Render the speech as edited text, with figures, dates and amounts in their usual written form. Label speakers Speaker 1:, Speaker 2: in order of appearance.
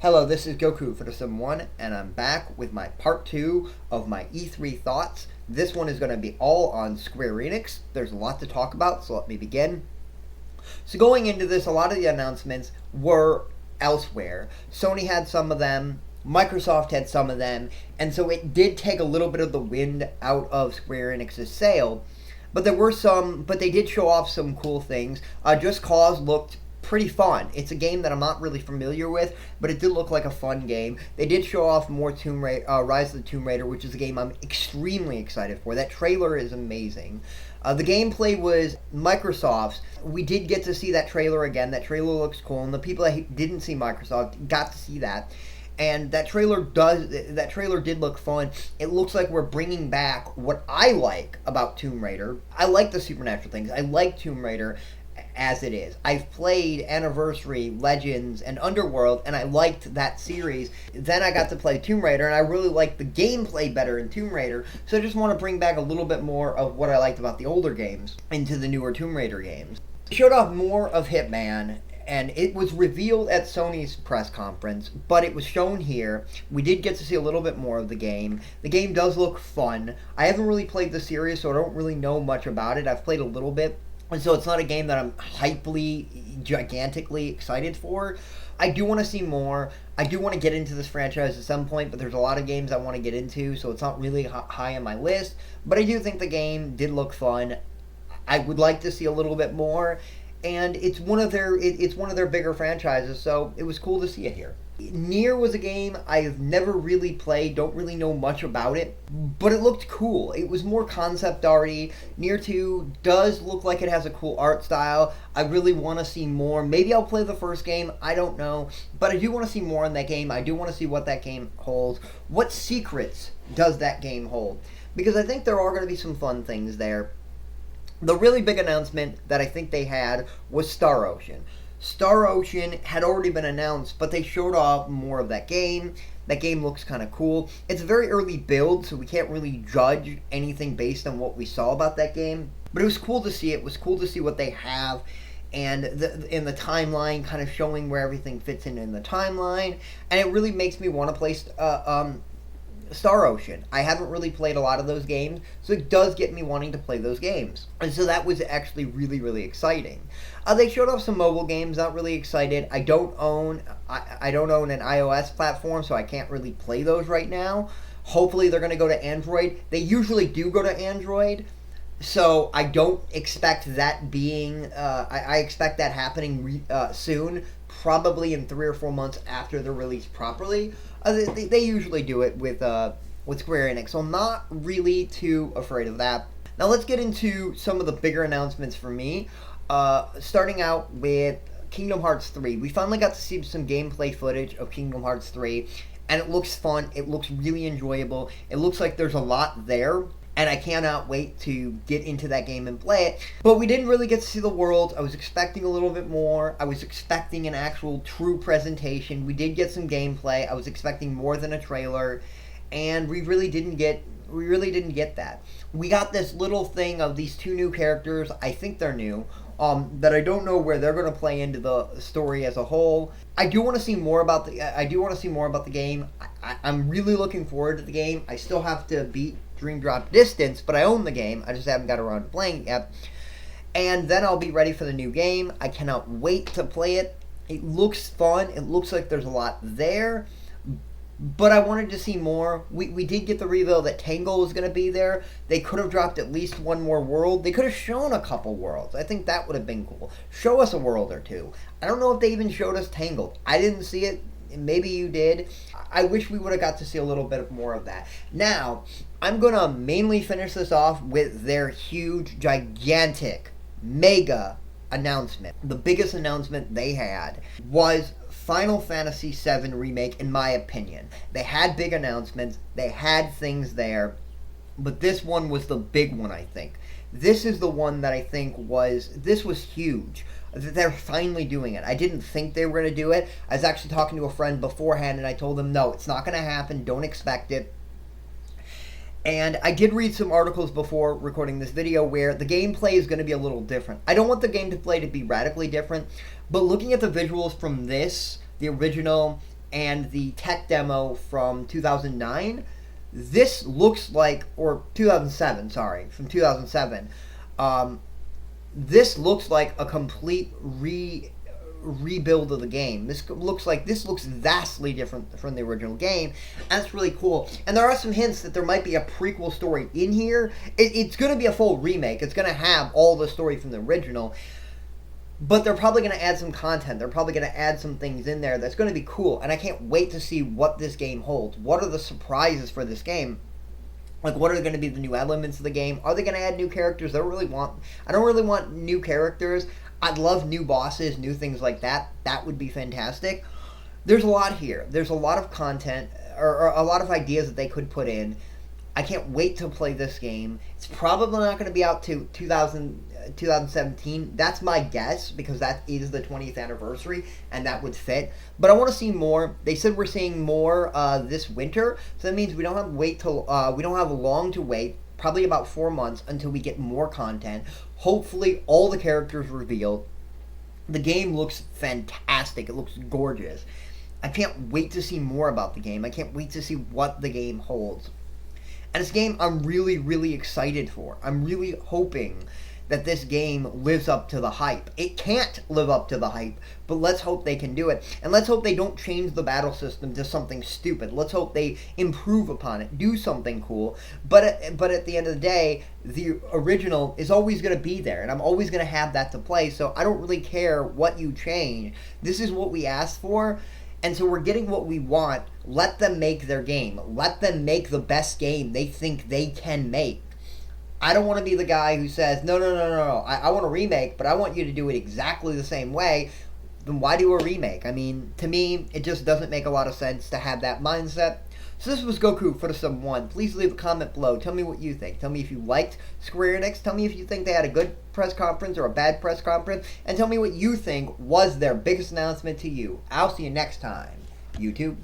Speaker 1: Hello, this is Goku for Sim 1, and I'm back with my part 2 of my E3 thoughts. This one is going to be all on Square Enix. There's a lot to talk about, so let me begin. So going into this, a lot of the announcements were elsewhere. Sony had some of them, Microsoft had some of them, and so it did take a little bit of the wind out of Square Enix's sail. But they did show off some cool things. Just Cause looked pretty fun. It's a game that I'm not really familiar with, but it did look like a fun game. They did show off more Rise of the Tomb Raider, which is a game I'm extremely excited for. That trailer is amazing. The gameplay was Microsoft's. We did get to see that trailer again. That trailer looks cool, and the people that didn't see Microsoft got to see that. And that trailer did look fun. It looks like we're bringing back what I like about Tomb Raider. I like the supernatural things. I like Tomb Raider as it is. I've played Anniversary, Legends, and Underworld, and I liked that series. Then I got to play Tomb Raider, and I really liked the gameplay better in Tomb Raider, so I just want to bring back a little bit more of what I liked about the older games into the newer Tomb Raider games. They showed off more of Hitman, and it was revealed at Sony's press conference, but it was shown here. We did get to see a little bit more of the game. The game does look fun. I haven't really played the series, so I don't really know much about it. I've played a little bit, and so it's not a game that I'm gigantically excited for. I do want to see more. I do want to get into this franchise at some point, but there's a lot of games I want to get into, so it's not really high on my list. But I do think the game did look fun. I would like to see a little bit more, and it's one of their bigger franchises, so it was cool to see it here. Nier was a game I've never really played, don't really know much about it, but it looked cool. It was more concept arty. Nier 2 does look like it has a cool art style. I really want to see more. Maybe I'll play the first game, I don't know, but I do want to see more in that game. I do want to see what that game holds. What secrets does that game hold? Because I think there are going to be some fun things there. The really big announcement that I think they had was Star Ocean. Star Ocean had already been announced, but they showed off more of that game. That game looks kind of cool. It's a very early build, so we can't really judge anything based on what we saw about that game. But it was cool to see it. It was cool to see what they have, and in the timeline, kind of showing where everything fits in the timeline. And it really makes me want to play Star Ocean. I haven't really played a lot of those games, so it does get me wanting to play those games. And so that was actually really, really exciting. They showed off some mobile games, not really excited. I don't own an iOS platform, so I can't really play those right now. Hopefully they're going to go to Android. They usually do go to Android, so I don't expect that being, I expect that happening soon, probably in 3 or 4 months after they're released properly. They usually do it with Square Enix, so I'm not really too afraid of that. Now let's get into some of the bigger announcements for me, starting out with Kingdom Hearts 3. We finally got to see some gameplay footage of Kingdom Hearts 3, and it looks fun, it looks really enjoyable, it looks like there's a lot there, and I cannot wait to get into that game and play it. But we didn't really get to see the world. I was expecting a little bit more. I was expecting an actual true presentation. We did get some gameplay. I was expecting more than a trailer, and we really didn't get that. We got this little thing of these 2 new characters. I think they're new. That I don't know where they're going to play into the story as a whole. I do want to see more about the game. I'm really looking forward to the game. I still have to beat Dream Drop Distance, but I own the game. I just haven't got around to playing it yet. And then I'll be ready for the new game. I cannot wait to play it. It looks fun. It looks like there's a lot there. But I wanted to see more. We did get the reveal that Tangle was going to be there. They could have dropped at least one more world. They could have shown a couple worlds. I think that would have been cool. Show us a world or two. I don't know if they even showed us Tangled. I didn't see it. Maybe you did. I wish we would have got to see a little bit more of that. Now, I'm going to mainly finish this off with their huge, gigantic, mega announcement. The biggest announcement they had was Final Fantasy VII Remake, in my opinion. They had big announcements. They had things there. But this one was the big one, I think. This is the one that I think was huge. They're finally doing it. I didn't think they were going to do it. I was actually talking to a friend beforehand, and I told them, no, it's not going to happen. Don't expect it. And I did read some articles before recording this video where the gameplay is going to be a little different. I don't want the gameplay to be radically different, but looking at the visuals from this, the original, and the tech demo from 2009, this looks like, or 2007, sorry, from 2007, this looks like a complete rebuild of the game. This looks vastly different from the original game, and it's really cool. And there are some hints that there might be a prequel story in here. It's going to be a full remake. It's going to have all the story from the original, but they're probably going to add some content. They're probably going to add some things in there that's going to be cool, and I can't wait to see what this game holds. What are the surprises for this game? Like, what are going to be the new elements of the game? Are they going to add new characters? I don't really want new characters. I'd love new bosses, new things like that. That would be fantastic. There's a lot here. There's a lot of content, or a lot of ideas that they could put in. I can't wait to play this game. It's probably not going to be out to 2017. That's my guess, because that is the 20th anniversary, and that would fit. But I want to see more. They said we're seeing more this winter, so that means we don't have long to wait. Probably about 4 months until we get more content. Hopefully, all the characters revealed. The game looks fantastic. It looks gorgeous. I can't wait to see more about the game. I can't wait to see what the game holds. And it's a game I'm really, really excited for. I'm really hoping that this game lives up to the hype. It can't live up to the hype, but let's hope they can do it. And let's hope they don't change the battle system to something stupid. Let's hope they improve upon it, do something cool. But at the end of the day, the original is always going to be there, and I'm always going to have that to play, so I don't really care what you change. This is what we asked for, and so we're getting what we want. Let them make their game. Let them make the best game they think they can make. I don't want to be the guy who says, no. I want a remake, but I want you to do it exactly the same way. Then why do a remake? I mean, to me, it just doesn't make a lot of sense to have that mindset. So this was Goku for the Sub 1. Please leave a comment below. Tell me what you think. Tell me if you liked Square Enix. Tell me if you think they had a good press conference or a bad press conference. And tell me what you think was their biggest announcement to you. I'll see you next time. YouTube.